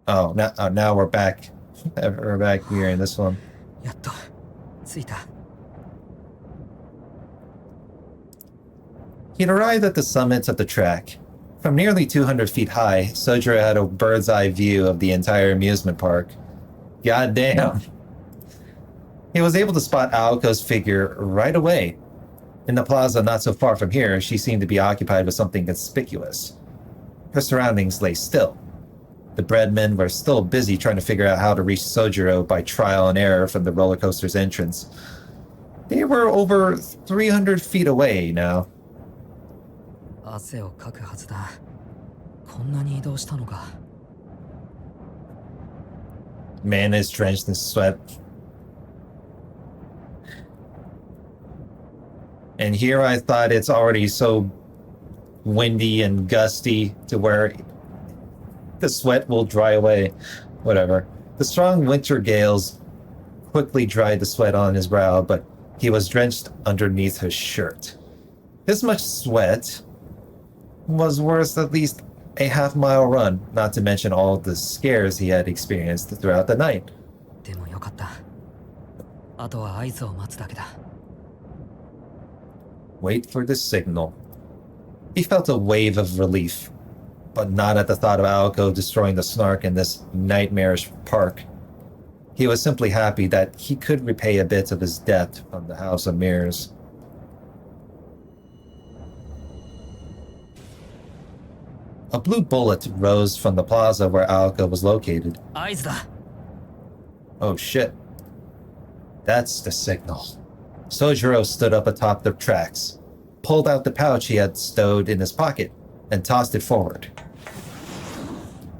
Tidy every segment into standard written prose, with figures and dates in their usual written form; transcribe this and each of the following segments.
Now we're back. We're back here in this one. やっと着いた。 He'd arrived at the summit of the track. From nearly 200 feet high, Sojiro had a bird's eye view of the entire amusement park. God damn. He was able to spot Aoko's figure right away. In the plaza not so far from here, she seemed to be occupied with something conspicuous. Her surroundings lay still. The breadmen were still busy trying to figure out how to reach Sojiro by trial and error from the roller coaster's entrance. They were over 300 feet away now. 汗をかくはずだ。こんなに移動したのか。 Man is drenched in sweat. And here I thought it's already so windy and gusty to where the sweat will dry away. Whatever. The strong winter gales quickly dried the sweat on his brow, but he was drenched underneath his shirt. This much sweat was worth at least a half-mile run, not to mention all the scares he had experienced throughout the night. でもよかった。あとは合図を待つだけだ。 Wait for the signal. He felt a wave of relief, but not at the thought of Aoko destroying the snark in this nightmarish park. He was simply happy that he could repay a bit of his debt from the House of Mirrors. A blue bullet rose from the plaza where Aoko was located. 合図だ。 Oh shit. That's the signal. Sojiro stood up atop the tracks, pulled out the pouch he had stowed in his pocket, and tossed it forward.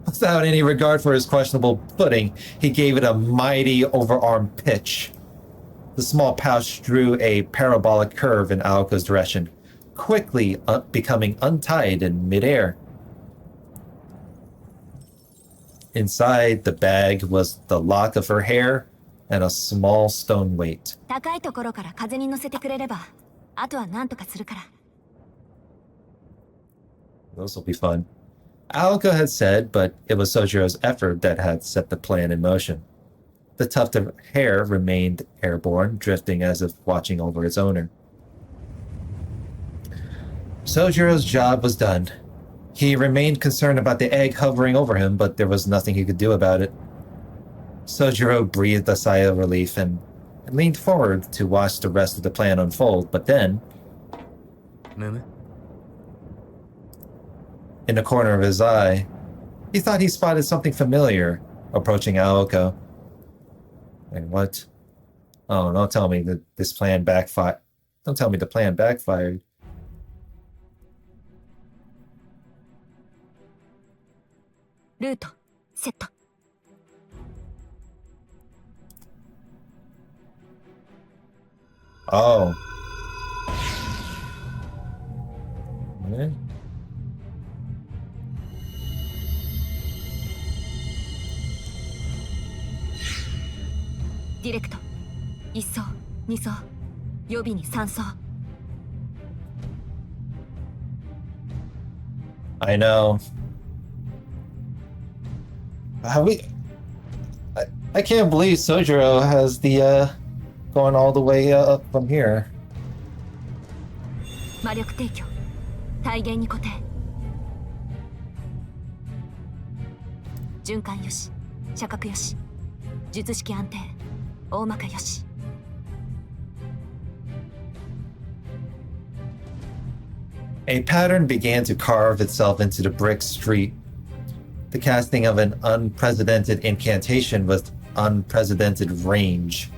Without any regard for his questionable footing, he gave it a mighty overarm pitch. The small pouch drew a parabolic curve in Aoko's direction, quickly becoming untied in midair. Inside the bag was the lock of her hair and a small stone weight. 高いところから風に乗せてくれれば、あとは何とかするから。 Those will be fun. Aoko had said, but it was Sojiro's effort that had set the plan in motion. The tuft of hair remained airborne, drifting as if watching over its owner. Sojiro's job was done. He remained concerned about the egg hovering over him, but there was nothing he could do about it. Sojiro breathed a sigh of relief and leaned forward to watch the rest of the plan unfold, but then... In the corner of his eye, he thought he spotted something familiar approaching Aoko. And what? Oh, don't tell me that this plan backfired. Don't tell me the plan backfired. Route set. Oh. Okay. Direct. 1層、2層、予備に3層。 I know. I can't believe Sojiro has the going all the way up from here. 魔力提供。体現に固定。循環よし。射角よし。術式安定。大まかよし。 A pattern began to carve itself into the brick street. The casting of an unprecedented incantation with unprecedented range.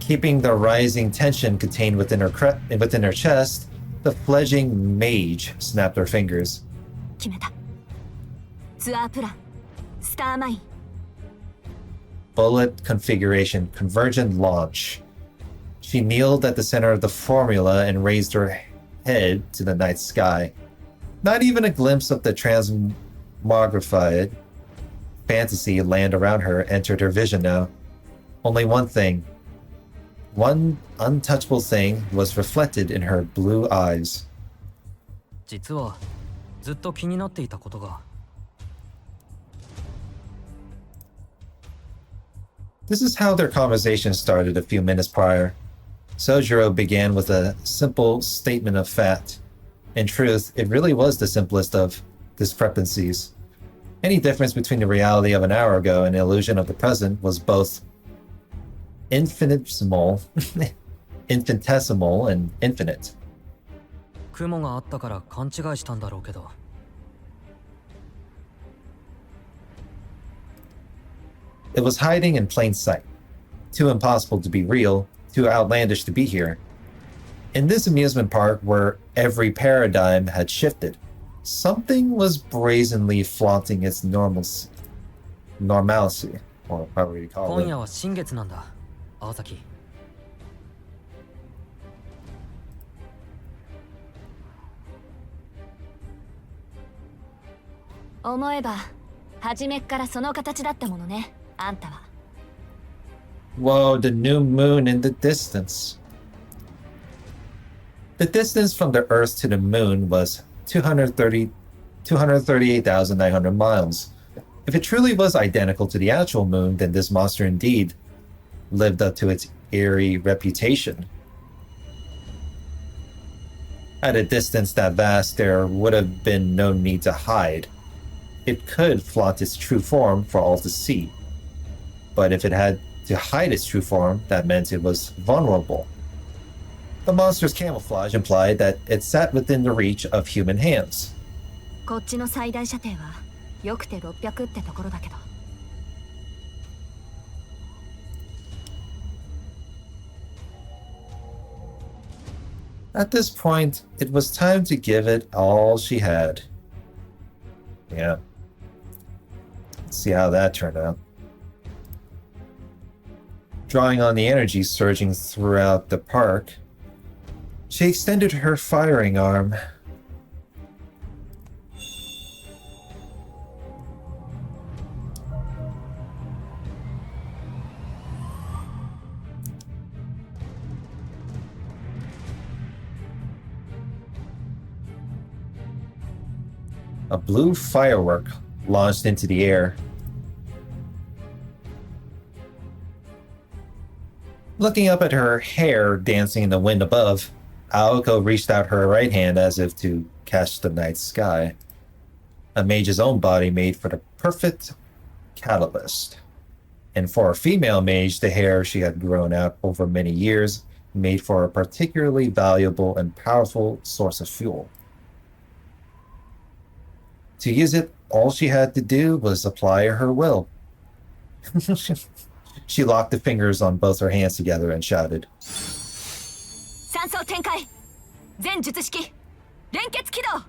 Keeping the rising tension contained within her chest, the fledgling mage snapped her fingers. 決めた。ツアープラン。スターマイン。 Bullet configuration, convergent launch. She kneeled at the center of the formula and raised her head to the night sky. Not even a glimpse of the transmogrified fantasy land around her entered her vision now. Only one thing. One untouchable thing was reflected in her blue eyes. 実はずっと気になっていたことが。This is how their conversation started a few minutes prior. Sojiro began with a simple statement of fact. In truth, it really was the simplest of discrepancies. Any difference between the reality of an hour ago and the illusion of the present was both infinitesimal, infinitesimal and infinite. 雲があったから勘違いしたんだろうけど。It was hiding in plain sight. Too impossible to be real, too outlandish to be here. In this amusement park where every paradigm had shifted, something was brazenly flaunting its normalcy, or however you call 今 it. 夜は新月なんだ、青崎。思えば初めっからその形だったものね、あんたは。 Whoa, the new moon in the distance. The distance from the Earth to the moon was 238,900 miles. If it truly was identical to the actual moon, then this monster indeed lived up to its eerie reputation. At a distance that vast, there would have been no need to hide. It could flaunt its true form for all to see. But if it had to hide its true form, that meant it was vulnerable. The monster's camouflage implied that it sat within the reach of human hands. こっちの最大射程はよくて600ってところだけど。At this point, it was time to give it all she had. Yeah. Let's see how that turned out. Drawing on the energy surging throughout the park, she extended her firing arm. A blue firework launched into the air. Looking up at her hair dancing in the wind above, Aoko reached out her right hand as if to catch the night sky. A mage's own body made for the perfect catalyst. And for a female mage, the hair she had grown out over many years made for a particularly valuable and powerful source of fuel. To use it, all she had to do was apply her will. She locked the fingers on both her hands together and shouted. 三層展開全術式連結起動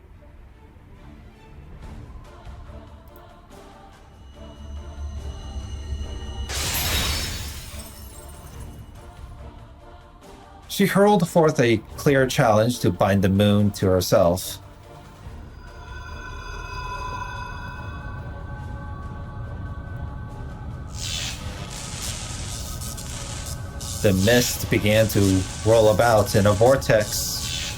She hurled forth a clear challenge to bind the moon to herself. The mist began to roll about in a vortex.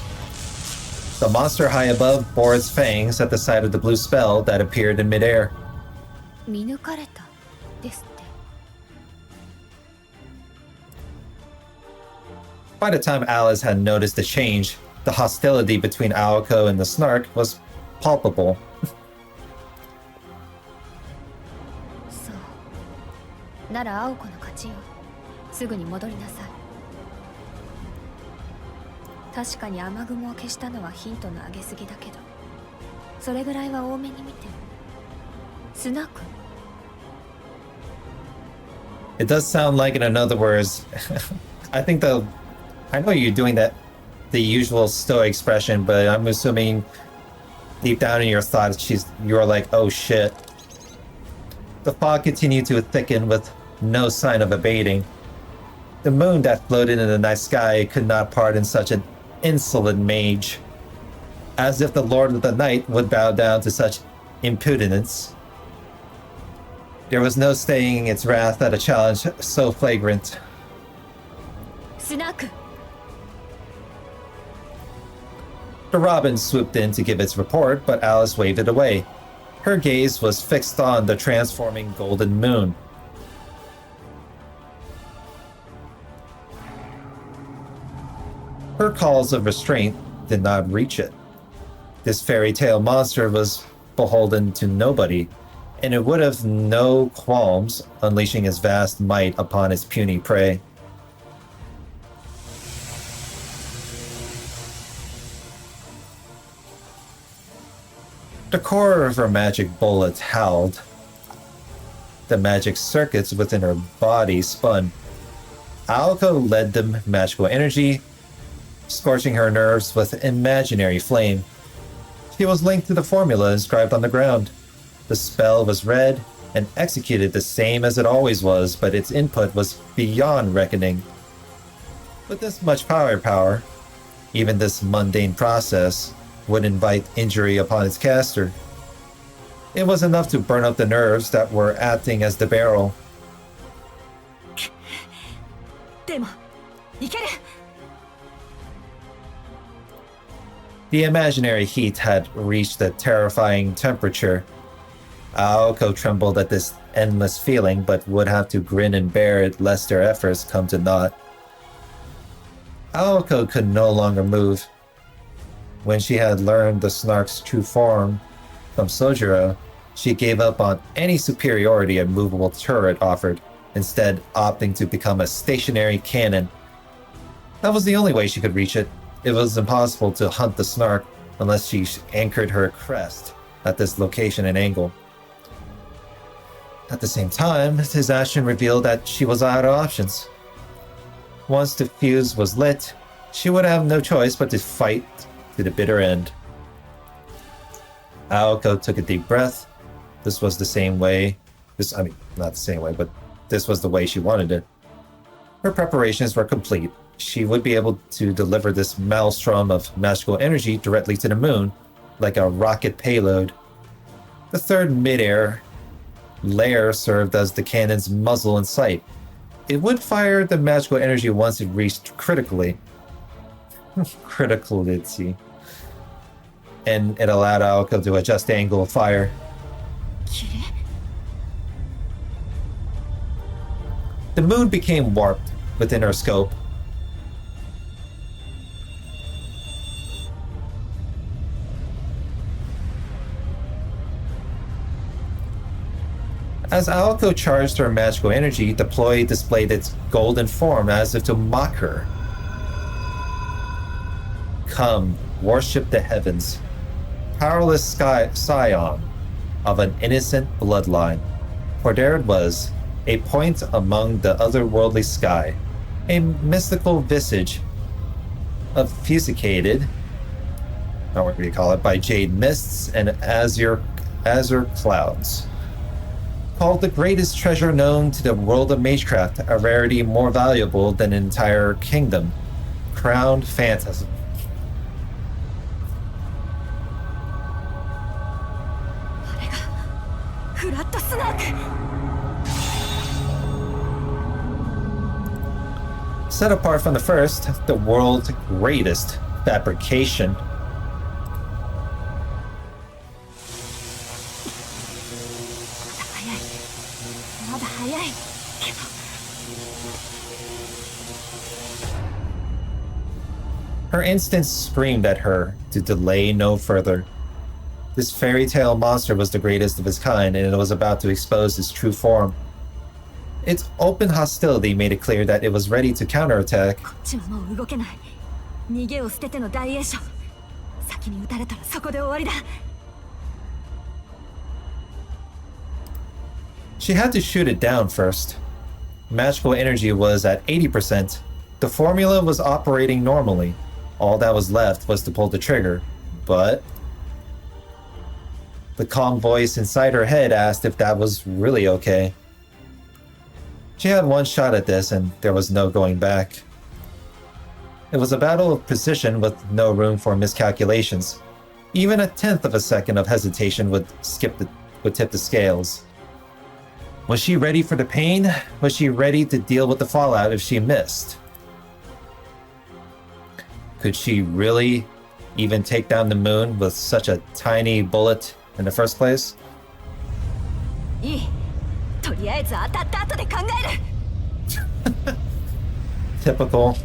The monster high above bore its fangs at the sight of the blue spell that appeared in midair. 見抜かれたですって By the time Alice had noticed the change, the hostility between Aoko and the Snark was palpable. そうなら青子の勝ちよすぐに戻りなさい確かに雨雲を消したのはヒントの上げすぎだけどそれぐらいは多めに見てスナーク It does sound like, in other words, I know you're doing the usual stoic expression, but I'm assuming deep down in your thoughts, you're like, oh shit. The fog continued to thicken with no sign of abating. The moon that floated in the night sky could not pardon such an insolent mage. As if the Lord of the Night would bow down to such impudence. There was no staying its wrath at a challenge so flagrant. スナーク The robin swooped in to give its report, but Alice waved it away. Her gaze was fixed on the transforming golden moon. Her calls of restraint did not reach it. This fairy tale monster was beholden to nobody, and it would have no qualms unleashing its vast might upon its puny prey. The core of her magic bullet howled. The magic circuits within her body spun. Aoko led the magical energy, scorching her nerves with imaginary flame. She was linked to the formula inscribed on the ground. The spell was read and executed the same as it always was, but its input was beyond reckoning. With this much power, even this mundane process would invite injury upon its caster. It was enough to burn up the nerves that were acting as the barrel. でもいける。 The imaginary heat had reached a terrifying temperature. Aoko trembled at this endless feeling, but would have to grin and bear it lest their efforts come to naught. Aoko could no longer move. When she had learned the Snark's true form from Sojiro, she gave up on any superiority a movable turret offered, instead opting to become a stationary cannon. That was the only way she could reach it. It was impossible to hunt the Snark unless she anchored her crest at this location and angle. At the same time, his action revealed that she was out of options. Once the fuse was lit, she would have no choice but to fight to the bitter end. Aoko took a deep breath. This was the same way. Not the same way, but this was the way she wanted it. Her preparations were complete. She would be able to deliver this maelstrom of magical energy directly to the moon, like a rocket payload. The third mid-air layer served as the cannon's muzzle and sight. It would fire the magical energy once it reached criticality. And it allowed Aoko to adjust the angle of fire. The moon became warped within her scope. As Aoko charged her magical energy, the ploy displayed its golden form as if to mock her. Come, worship the heavens, powerless scion of an innocent bloodline. For there it was, a point among the otherworldly sky, a mystical visage, obfuscated, what do you call it, by jade mists and azure clouds. Called the greatest treasure known to the world of magecraft, a rarity more valuable than an entire kingdom. Crowned Phantasm. Set apart from the first, the world's greatest fabrication. Her instincts screamed at her to delay no further. This fairy tale monster was the greatest of its kind, and it was about to expose its true form. Its open hostility made it clear that it was ready to counterattack. She had to shoot it down first. Magical energy was at 80%. The formula was operating normally. All that was left was to pull the trigger, but the calm voice inside her head asked if that was really okay. She had one shot at this, and there was no going back. It was a battle of precision with no room for miscalculations. Even a tenth of a second of hesitation would tip the scales. Was she ready for the pain? Was she ready to deal with the fallout if she missed? Could she really even take down the moon with such a tiny bullet in the first place? Typical.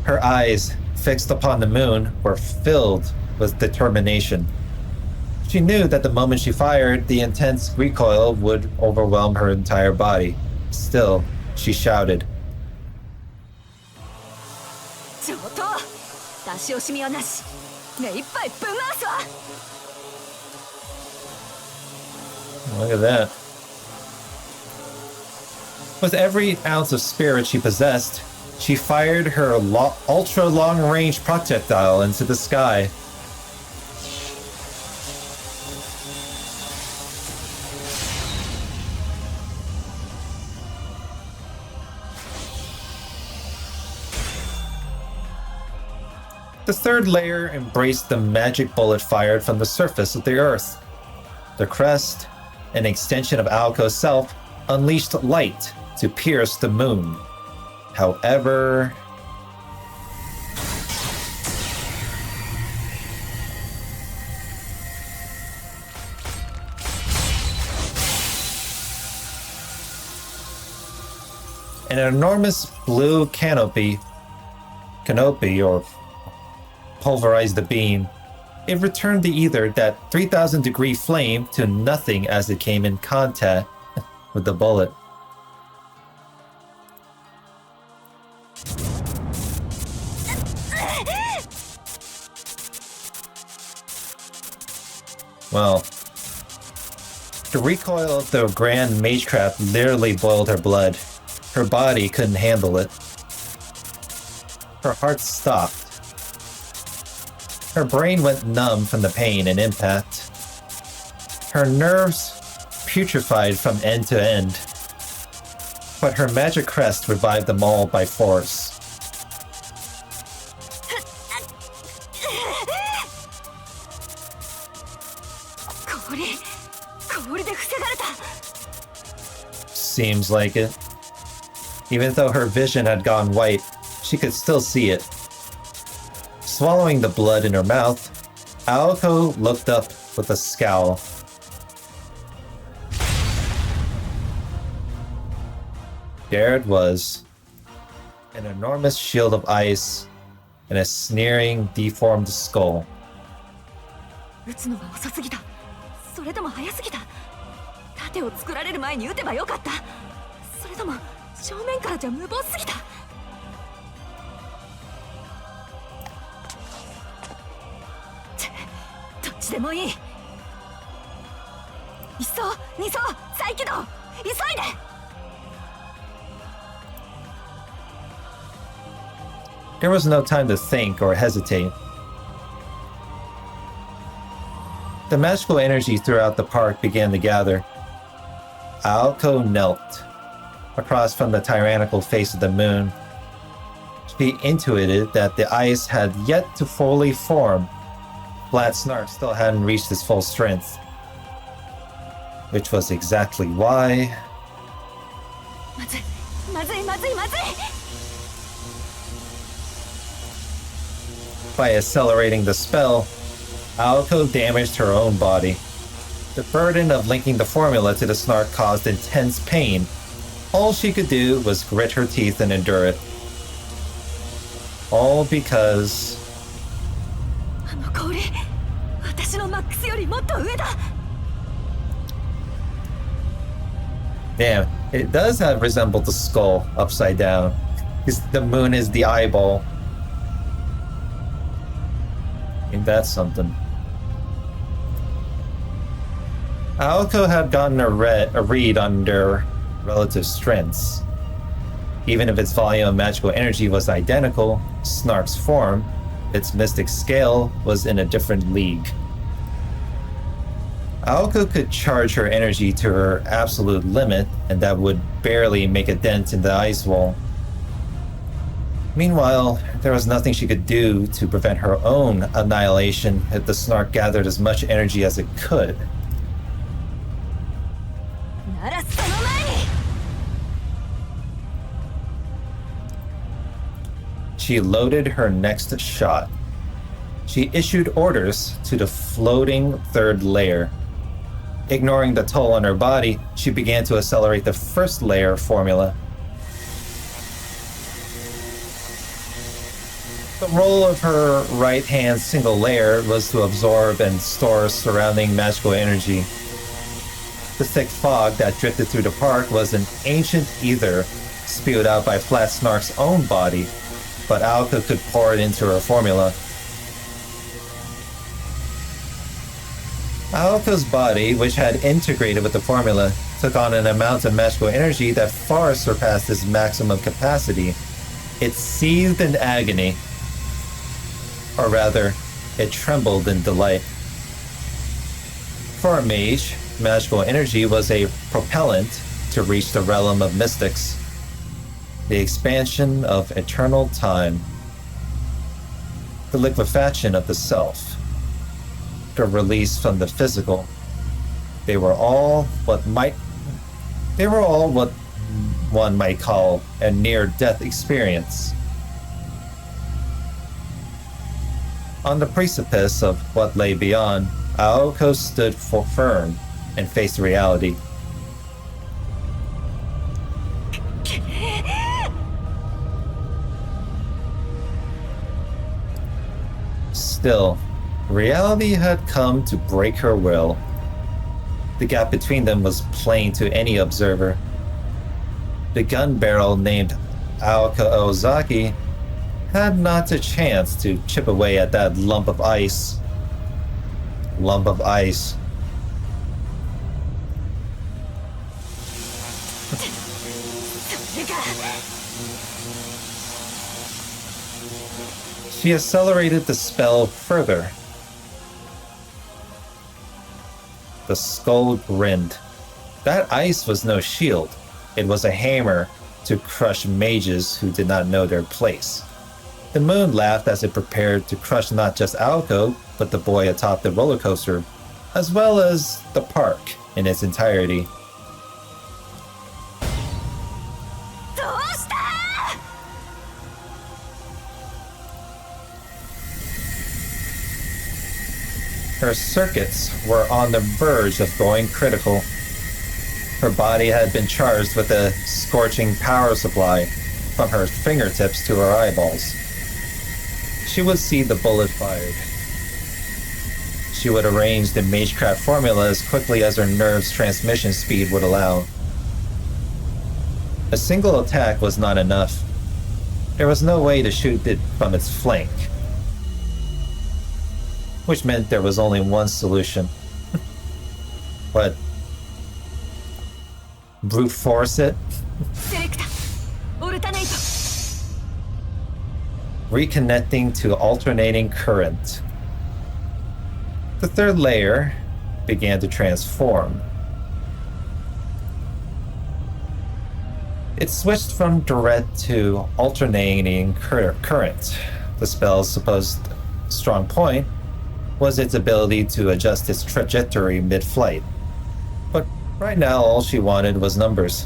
Her eyes, fixed upon the moon, were filled with determination. She knew that the moment she fired, the intense recoil would overwhelm her entire body. Still, she shouted. 上等出し惜しみはなし目いっぱいぶん回すわ Look at that. With every ounce of spirit she possessed, she fired her ultra-long-range projectile into the sky. The third layer embraced the magic bullet fired from the surface of the Earth. The crest, an extension of Aoko's self, unleashed light to pierce the moon. However... an enormous blue canopy or pulverized the beam. It returned the ether that 3,000 degree flame to nothing as it came in contact with the bullet. Well, the recoil of the grand magecraft literally boiled her blood. Her body couldn't handle it. Her heart stopped. Her brain went numb from the pain and impact. Her nerves putrefied from end to end. But her magic crest revived them all by force. Seems like it. Even though her vision had gone white, she could still see it. Swallowing the blood in her mouth, Aoko looked up with a scowl. There it was. An enormous shield of ice and a sneering, deformed skull. 撃つのが遅すぎた。それとも早すぎた。盾を作られる前に撃てばよかった。それとも正面からじゃ無謀すぎた。どっちでもいい。一層、二層、再起動。急いで。There was no time to think or hesitate. The magical energy throughout the park began to gather. Aoko knelt across from the tyrannical face of the moon. She intuited that the ice had yet to fully form. Flat Snark still hadn't reached his full strength. Which was exactly why... By accelerating the spell, Aoko damaged her own body. The burden of linking the formula to the snark caused intense pain. All she could do was grit her teeth and endure it. All because... Damn, it does have resembled the skull upside down. The moon is the eyeball. Ain't that something? Aoko had gotten a read on their relative strengths. Even if its volume of magical energy was identical, Snark's form, its mystic scale, was in a different league. Aoko could charge her energy to her absolute limit, and that would barely make a dent in the ice wall. Meanwhile, there was nothing she could do to prevent her own annihilation if the Snark gathered as much energy as it could. She loaded her next shot. She issued orders to the floating third layer. Ignoring the toll on her body, she began to accelerate the first layer formula. The role of her right hand single layer was to absorb and store surrounding magical energy. The thick fog that drifted through the park was an ancient ether spewed out by Flat Snark's own body, but Aoko could pour it into her formula. Aoko's body, which had integrated with the formula, took on an amount of magical energy that far surpassed its maximum capacity. It seethed in agony. Or rather, it trembled in delight. For a mage, magical energy was a propellant to reach the realm of mystics, the expansion of eternal time, the liquefaction of the self, the release from the physical. They were all what one might call a near-death experience. On the precipice of what lay beyond, Aoko stood firm and faced reality. Still, reality had come to break her will. The gap between them was plain to any observer. The gun barrel named Aoka Ozaki had not a chance to chip away at that lump of ice. Lump of ice. She accelerated the spell further. The skull grinned. That ice was no shield. It was a hammer to crush mages who did not know their place. The moon laughed as it prepared to crush not just Aoko, but the boy atop the roller coaster, as well as the park in its entirety. Her circuits were on the verge of going critical. Her body had been charged with a scorching power supply from her fingertips to her eyeballs. She would see the bullet fired. She would arrange the magecraft formula as quickly as her nerve's transmission speed would allow. A single attack was not enough. There was no way to shoot it from its flank, which meant there was only one solution. What? Brute force it? Reconnecting to alternating current. The third layer began to transform. It switched from direct to alternating current. The spell's supposed strong point was its ability to adjust its trajectory mid-flight. But right now, all she wanted was numbers.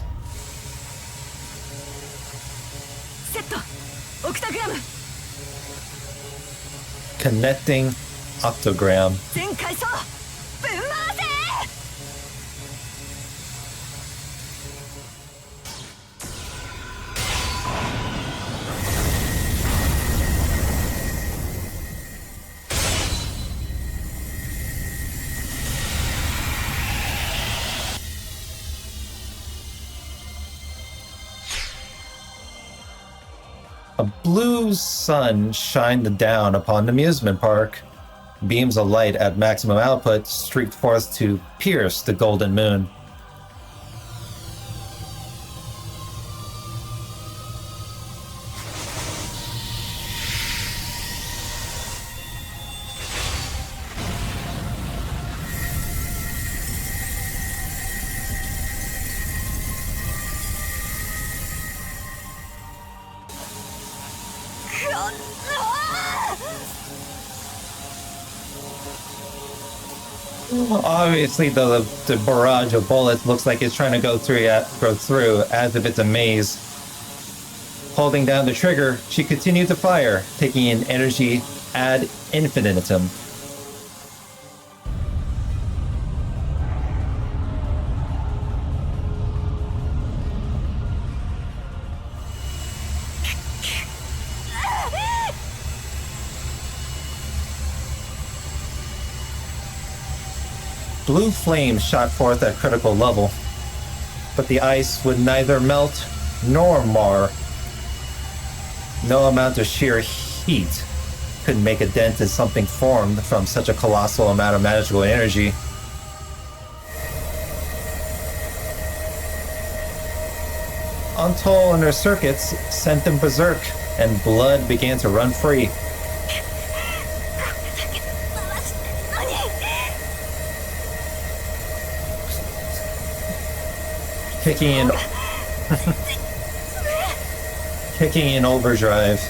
Connecting octogram. A blue sun shined down upon the amusement park. Beams of light at maximum output streaked forth to pierce the golden moon. Obviously, the barrage of bullets looks like it's trying to go through as if it's a maze. Holding down the trigger, she continued to fire, taking in energy ad infinitum. Blue flames shot forth at critical level, but the ice would neither melt nor mar. No amount of sheer heat could make a dent in something formed from such a colossal amount of magical energy. Untold and her circuits sent them berserk, and blood began to run free. Kicking in overdrive.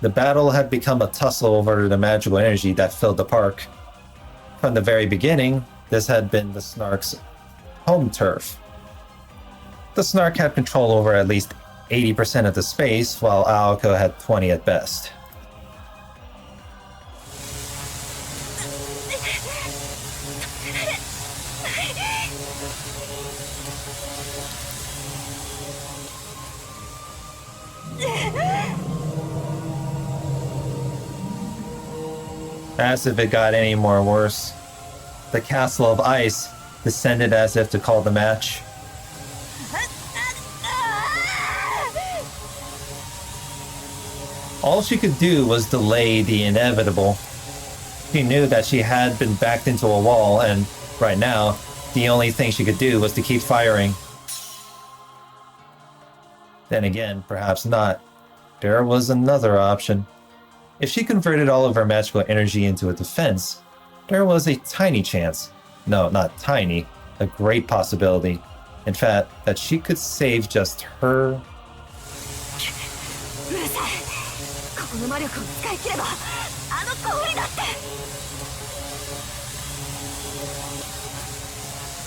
The battle had become a tussle over the magical energy that filled the park. From the very beginning, this had been the Snark's home turf. The Snark had control over at least 80% of the space, while Aoko had 20 at best. As if it got any more worse, the castle of ice descended as if to call the match. All she could do was delay the inevitable. She knew that she had been backed into a wall, and right now, the only thing she could do was to keep firing. Then again, perhaps not. There was another option. If she converted all of her magical energy into a defense, there was a tiny chance, no, not tiny, a great possibility, in fact, that she could save just her.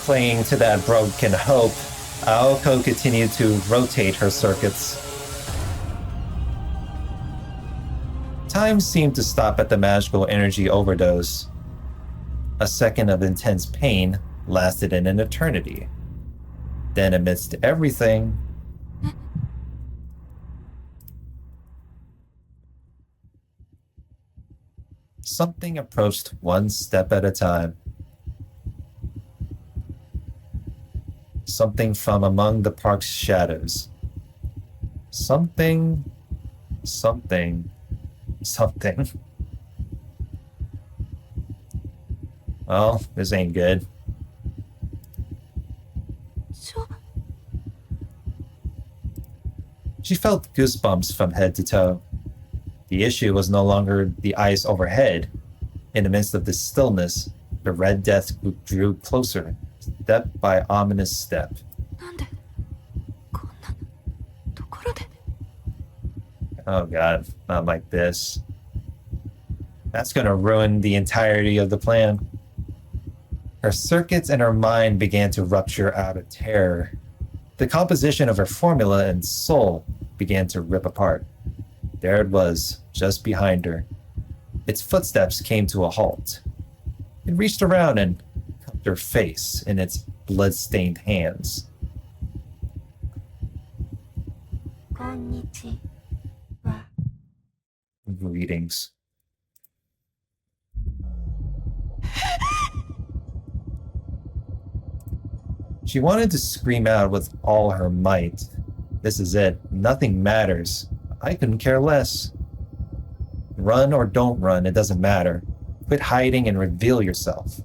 Clinging to that broken hope, Aoko continued to rotate her circuits. Time seemed to stop at the magical energy overdose. A second of intense pain lasted in an eternity. Then, amidst everything, something approached one step at a time. Something from among the park's shadows. Something. Well, this ain't good. She felt goosebumps from head to toe. The issue was no longer the ice overhead. In the midst of this stillness, the Red Death drew closer, step by ominous step. Oh god, not like this. That's gonna ruin the entirety of the plan. Her circuits and her mind began to rupture out of terror. The composition of her formula and soul began to rip apart. There it was, just behind her. Its footsteps came to a halt. It reached around and cupped her face in its blood-stained hands. Greetings. She wanted to scream out with all her might. This is it. Nothing matters. I couldn't care less. Run or don't run, it doesn't matter. Quit hiding and reveal yourself.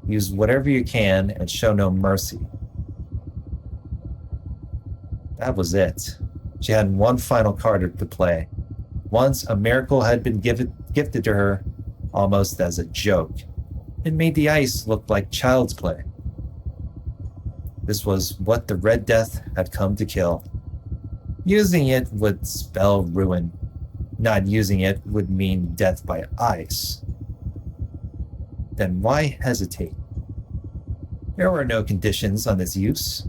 Use whatever you can and show no mercy. That was it. She had one final card to play. Once a miracle had been gifted to her, almost as a joke. It made the ice look like child's play. This was what the Red Death had come to kill. Using it would spell ruin. Not using it would mean death by ice. Then why hesitate? There were no conditions on its use.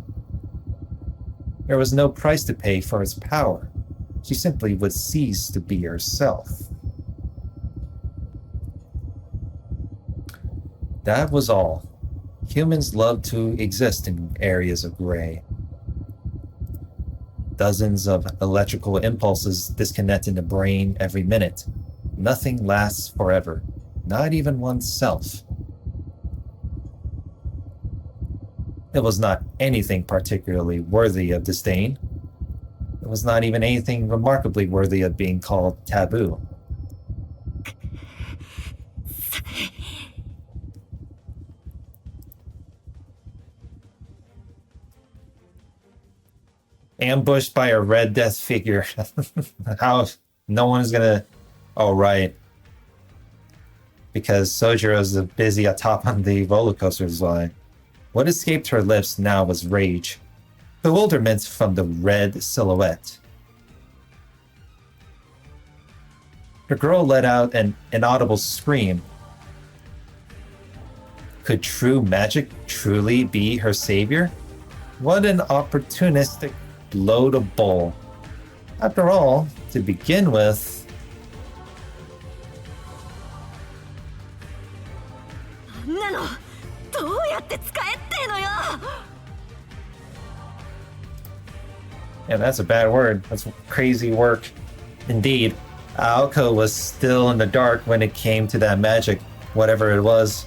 There was no price to pay for its power. She simply would cease to be herself. That was all. Humans love to exist in areas of gray. Dozens of electrical impulses disconnect in the brain every minute. Nothing lasts forever. not even oneself. It was not anything particularly worthy of disdain. It was not even anything remarkably worthy of being called taboo. Ambushed by a Red Death figure. How? No one's gonna... Oh, right. Because Sojiro's busy atop on the roller coaster is why. What escaped her lips now was rage. Bewilderment from the red silhouette. The girl let out an inaudible scream. Could true magic truly be her savior? What an opportunistic blow to bowl. After all, to begin with... Yeah, that's a bad word. That's crazy work. Indeed, Aoko was still in the dark when it came to that magic, whatever it was.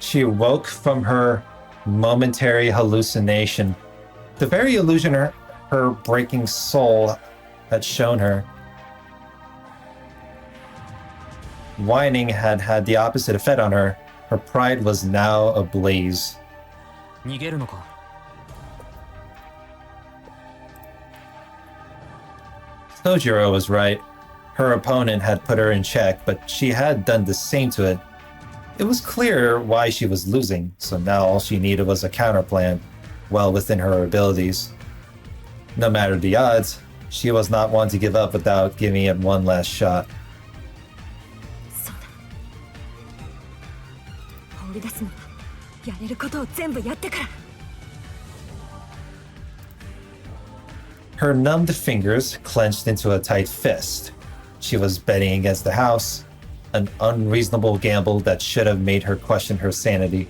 She woke from her momentary hallucination. The very illusion her breaking soul had shown her. Whining had had the opposite effect on her. Her pride was now ablaze. Sojiro was right. Her opponent had put her in check, but she had done the same to it. It was clear why she was losing, so now all she needed was a counterplan, well within her abilities. No matter the odds, she was not one to give up without giving it one last shot. Her numbed fingers clenched into a tight fist. She was betting against the house, an unreasonable gamble that should have made her question her sanity.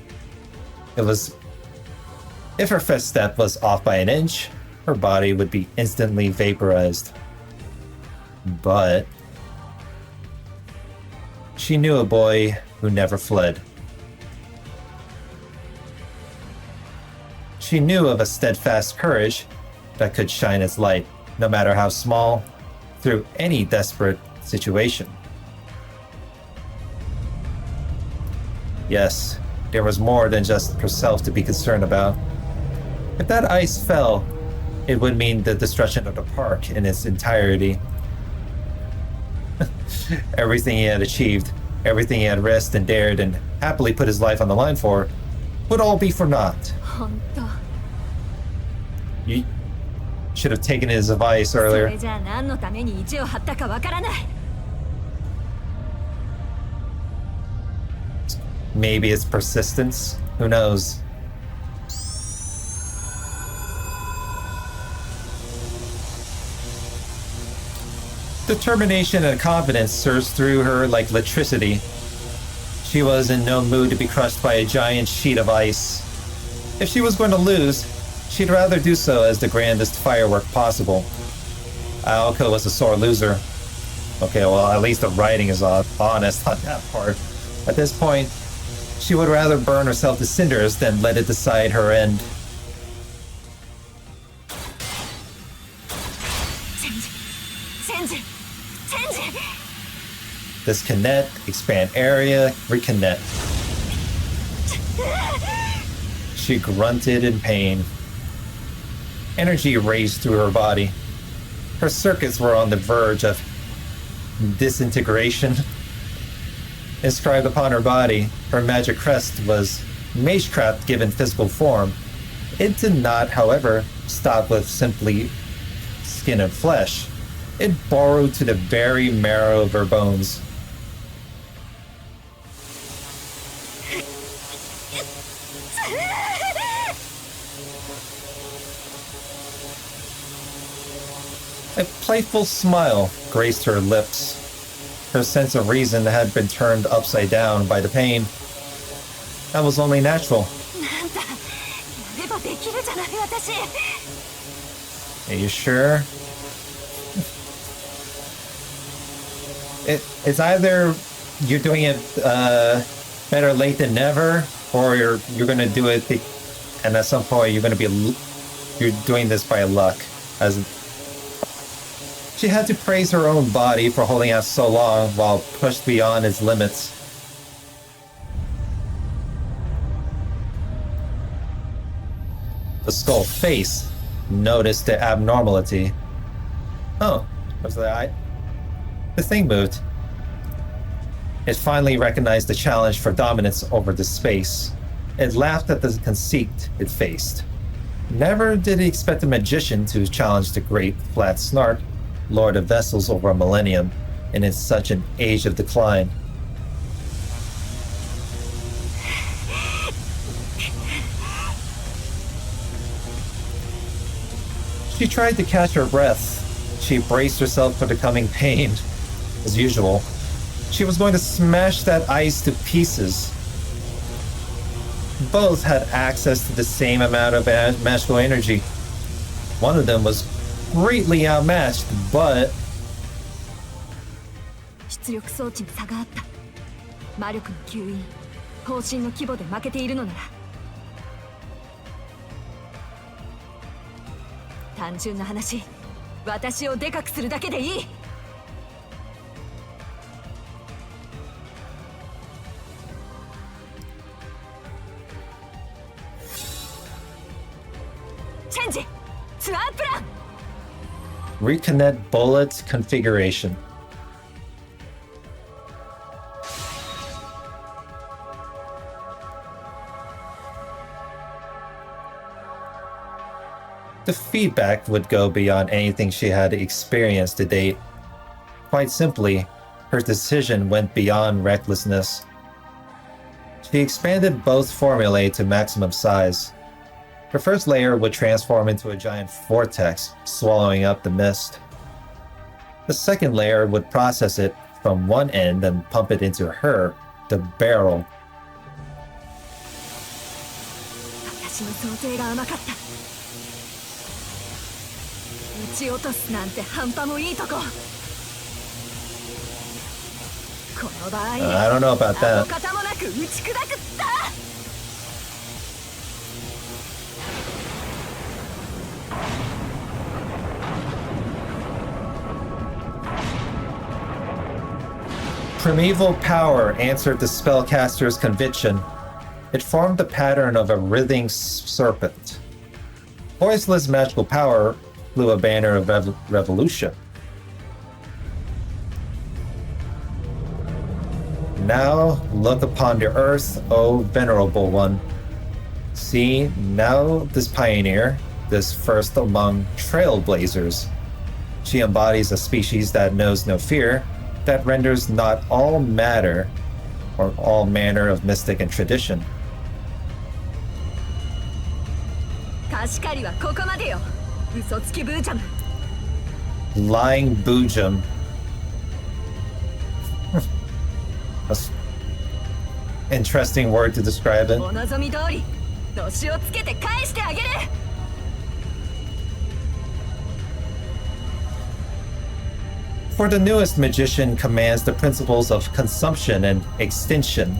If her first step was off by an inch, her body would be instantly vaporized. But she knew a boy who never fled. She knew of a steadfast courage that could shine its light, no matter how small, through any desperate situation. Yes, there was more than just herself to be concerned about. If that ice fell, it would mean the destruction of the park in its entirety. Everything he had achieved, everything he had risked and dared and happily put his life on the line for, would all be for naught. You should have taken his advice earlier. Maybe it's persistence. Who knows? Determination and confidence surged through her like electricity. She was in no mood to be crushed by a giant sheet of ice. If she was going to lose, she'd rather do so as the grandest firework possible. Aoko was a sore loser. Okay, well, at least the writing is honest on that part. At this point, she would rather burn herself to cinders than let it decide her end. Disconnect, expand area, reconnect. She grunted in pain. Energy raced through her body. Her circuits were on the verge of disintegration. Inscribed upon her body, her magic crest was magecraft given physical form. It did not, however, stop with simply skin and flesh. It burrowed to the very marrow of her bones. A playful smile graced her lips. Her sense of reason had been turned upside down by the pain. That was only natural. なんだ、やればできるじゃない私。Are you sure? It's either you're doing it better late than never, or you're gonna do it, and at some point you're doing this by luck. As she had to praise her own body for holding out so long while pushed beyond its limits. The skull face noticed the abnormality. Oh, was that? The thing moved. It finally recognized the challenge for dominance over the space. It laughed at the conceit it faced. Never did it expect a magician to challenge the great flat snark, lord of vessels over a millennium, and in such an age of decline. She tried to catch her breath. She braced herself for the coming pain. As usual, she was going to smash that ice to pieces. Both had access to the same amount of magical energy. One of them was greatly outmatched, but 出力装置に差があった。魔力の吸引、方針の規模で負けているのなら。単純な話、私をでかくするだけでいい。チェンジ、ツアープラン。reconnect bullet configuration. The feedback would go beyond anything she had experienced to date. Quite simply, her decision went beyond recklessness. She expanded both formulae to maximum size. Her first layer would transform into a giant vortex, swallowing up the mist. The second layer would process it from one end and pump it into her, the barrel. 私の想定が甘かった。撃ち落とすなんて半端もいいとこ。この場合、I don't know about that. 跡形もなく打ち砕くった。Primeval power answered the spellcaster's conviction. It formed the pattern of a writhing serpent. Voiceless magical power flew a banner of revolution. Now look upon the earth, O venerable one. See, now this pioneer, this first among trailblazers. She embodies a species that knows no fear, that renders not all matter or all manner of mystic and tradition. 貸し借りはここまでよ。嘘つきブージャム。Lying boojum. That's an interesting word to describe it. お望み通り、のしをつけて返してあげる。For the newest magician commands the principles of consumption and extinction.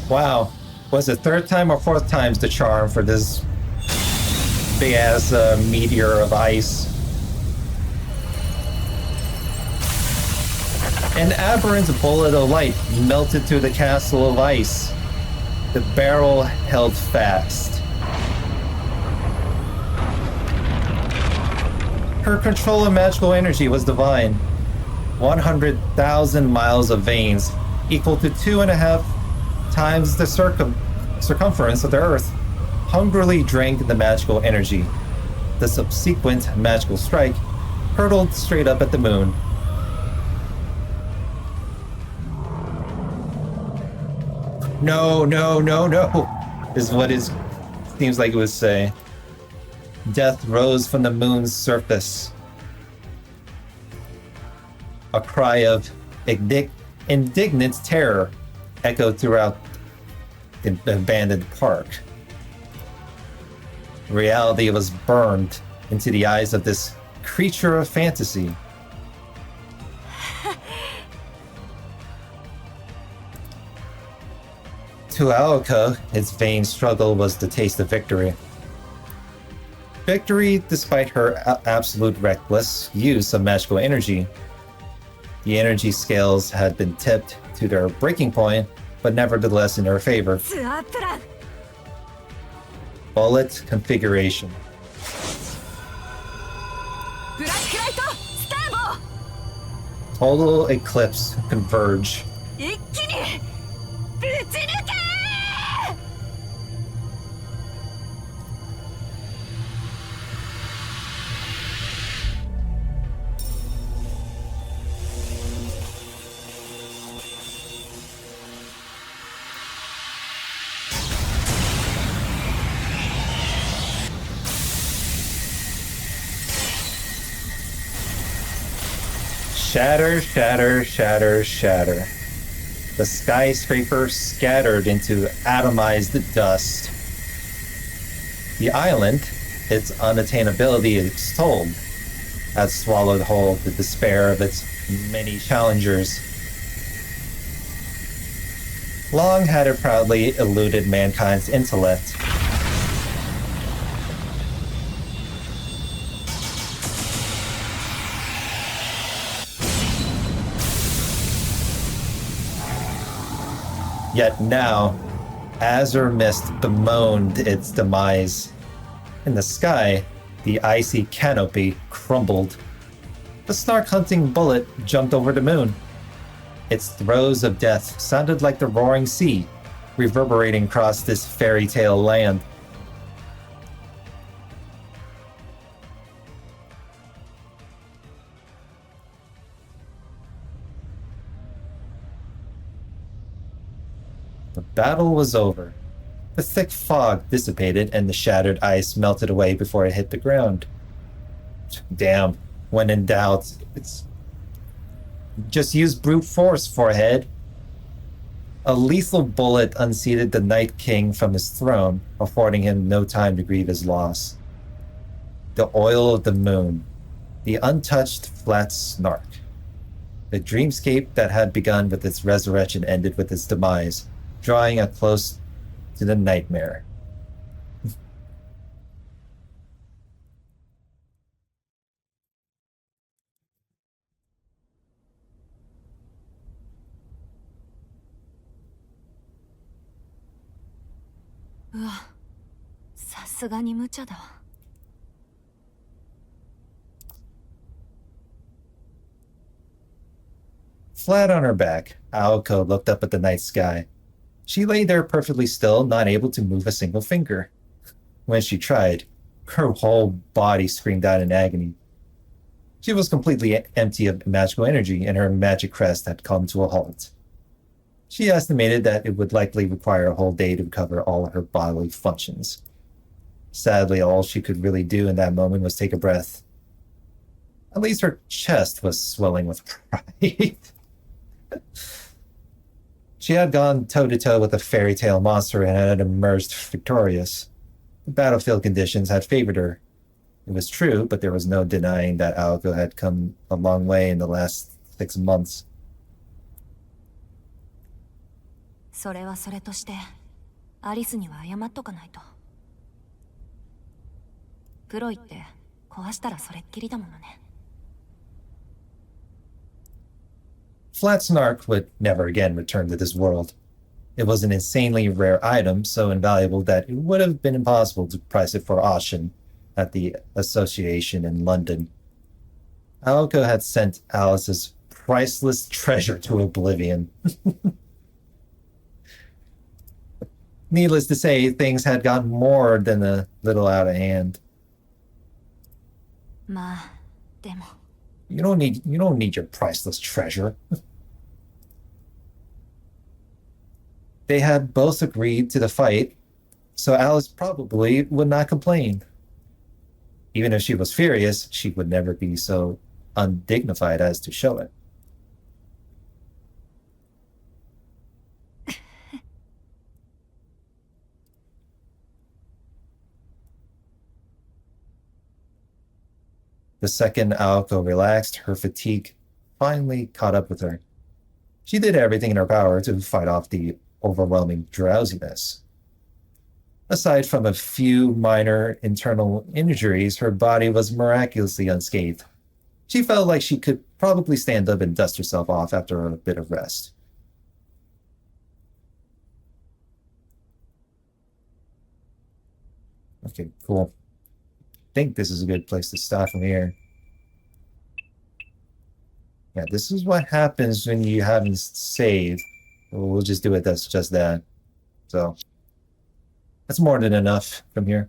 Wow, was it third time or fourth time's the charm for this big ass meteor of ice? An aberrant bullet of light melted through the castle of ice. The barrel held fast. Her control of magical energy was divine. 100,000 miles of veins, equal to 2.5 times the circumference of the Earth, hungrily drank the magical energy. The subsequent magical strike hurtled straight up at the moon. No, no, no, no, is what it seems like it would say. Death rose from the moon's surface. A cry of indignant terror echoed throughout the abandoned park. Reality was burned into the eyes of this creature of fantasy. To Aoka, its vain struggle was the taste of victory. Victory despite her absolute reckless use of magical energy. The energy scales had been tipped to their breaking point, but nevertheless in her favor. ツアープラン Bullet configuration. ブラックライトスターボ Total eclipse converge. 一気にぶち抜け Shatter, shatter, shatter, shatter. The skyscraper scattered into atomized dust. The island, its unattainability extolled, had swallowed whole the despair of its many challengers. Long had it proudly eluded mankind's intellect. Yet now, azure mist bemoaned its demise. In the sky, the icy canopy crumbled. The snark-hunting bullet jumped over the moon. Its throes of death sounded like the roaring sea, reverberating across this fairy tale land. The battle was over. The thick fog dissipated and the shattered ice melted away before it hit the ground. Damn, when in doubt, it's just use brute force, forehead. A lethal bullet unseated the Night King from his throne, affording him no time to grieve his loss. The oil of the moon, the untouched flat snark. The dreamscape that had begun with its resurrection ended with its demise, drawing us close to the nightmare.うわ、さすがに無茶だわ。Flat on her back, Aoko looked up at the night sky. She lay there perfectly still, not able to move a single finger. When she tried, her whole body screamed out in agony. She was completely empty of magical energy, and her magic crest had come to a halt. She estimated that it would likely require a whole day to recover all of her bodily functions. Sadly, all she could really do in that moment was take a breath. At least her chest was swelling with pride. She had gone toe-to-toe with a fairy tale monster and had emerged victorious. The battlefield conditions had favored her. It was true, but there was no denying that Aoko had come a long way in the last 6 months. それはそれとして、アリスには謝っとかないと。プロイって壊したらそれっきりだものね。Flat Snark would never again return to this world. It was an insanely rare item, so invaluable that it would have been impossible to price it for auction at the association in London. Aoko had sent Alice's priceless treasure to oblivion. Needless to say, things had gotten more than a little out of hand. まあ、でも。You don't need your priceless treasure. They had both agreed to the fight, so Alice probably would not complain. Even if she was furious, she would never be so undignified as to show it. The second Aoko relaxed, her fatigue finally caught up with her. She did everything in her power to fight off the overwhelming drowsiness. Aside from a few minor internal injuries, her body was miraculously unscathed. She felt like she could probably stand up and dust herself off after a bit of rest. Okay, cool. I think this is a good place to start from here. Yeah, this is what happens when you haven't saved. We'll just do it. That's just that. So that's more than enough from here.